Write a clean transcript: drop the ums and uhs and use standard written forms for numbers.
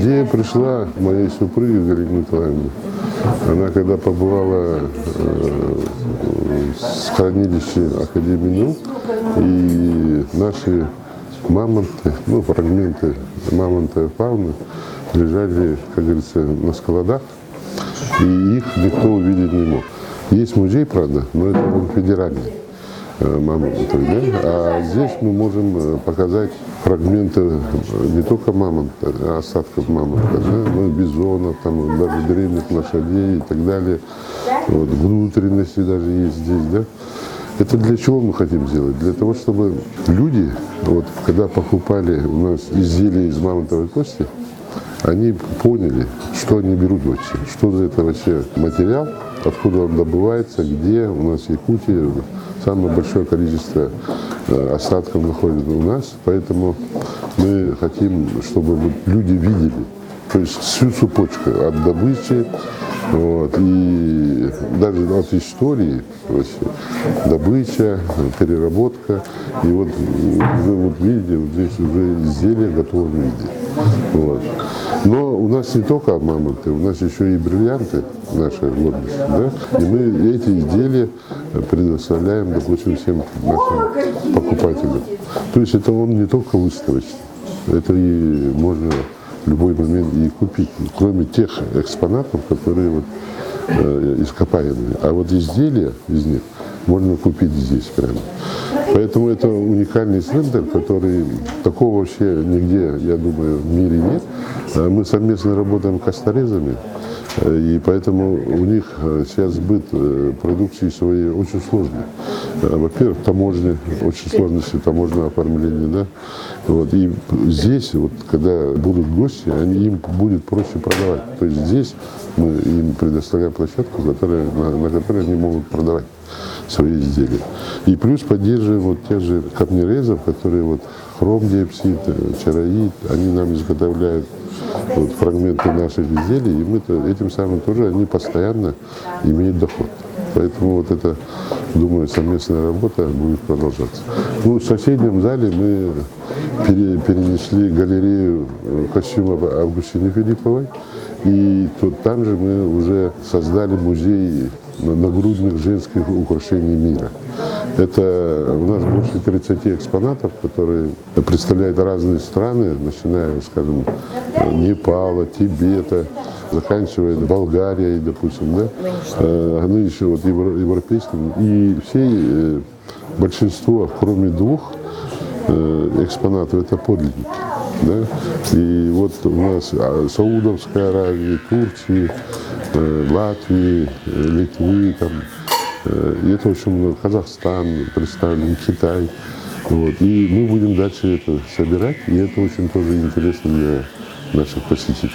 Идея пришла моей супруге Галине Николаевне. Она когда побывала в хранилище Академии наук, и наши мамонты, ну, фрагменты мамонта и фауны лежали, как говорится, на складах, и их никто увидеть не мог. Есть музей, правда, но это он федеральный. Мамонты, да? А здесь мы можем показать фрагменты не только мамонта, а остатков мамонта, да? Но и бизонов, там, даже древних лошадей и так далее. Вот, внутренности даже есть здесь. Да? Это для чего мы хотим сделать? Для того, чтобы люди, вот, когда покупали у нас изделия из мамонтовой кости, они поняли, что они берут вообще, что за это вообще материал, откуда он добывается, где у нас в Якутии самое большое количество остатков находится у нас, поэтому мы хотим, чтобы вот люди видели, то есть всю цепочку от добычи, вот, и даже от истории, вообще, добыча, переработка, и вот уже вот видите, вот здесь уже изделия в готовом виде. Вот. Но у нас не только мамонты, у нас еще и бриллианты нашей гордости, да? И мы эти изделия предоставляем, допустим, всем нашим покупателям. То есть это он не только выставочный, это и можно в любой момент и купить, кроме тех экспонатов, которые вот, ископаемые. А вот изделия из них можно купить здесь прямо. Поэтому это уникальный центр, который такого вообще нигде, я думаю, в мире нет. Мы совместно работаем с косторезами, и поэтому у них сейчас сбыт продукции своей очень сложный. Во-первых, таможня, очень сложности таможенного оформления, да. Вот. И здесь, вот, когда будут гости, им будет проще продавать. То есть здесь мы им предоставляем площадку, на которой они могут продавать свои изделия. И плюс поддерживаем вот тех же камнерезов, которые вот хромдиопсид, чароид, они нам изготовляют вот фрагменты наших изделий, и мы этим самым тоже, они постоянно имеют доход. Поэтому вот это, думаю, совместная работа будет продолжаться. Ну, в соседнем зале мы перенесли галерею костюмов Августины Филипповой, и там же мы уже создали музей нагрудных женских украшений мира. Это у нас больше 30 экспонатов, которые представляют разные страны, начиная, скажем, Непала, Тибета, заканчивая Болгарией, допустим, да, ну еще вот европейским. И все, большинство, кроме двух экспонатов, это подлинники. Да? И вот у нас Саудовская Аравия, Турция, Латвии, Литвы, там, и это очень много, Казахстан представлен, Китай. Вот. И мы будем дальше это собирать, и это очень тоже интересно для наших посетителей.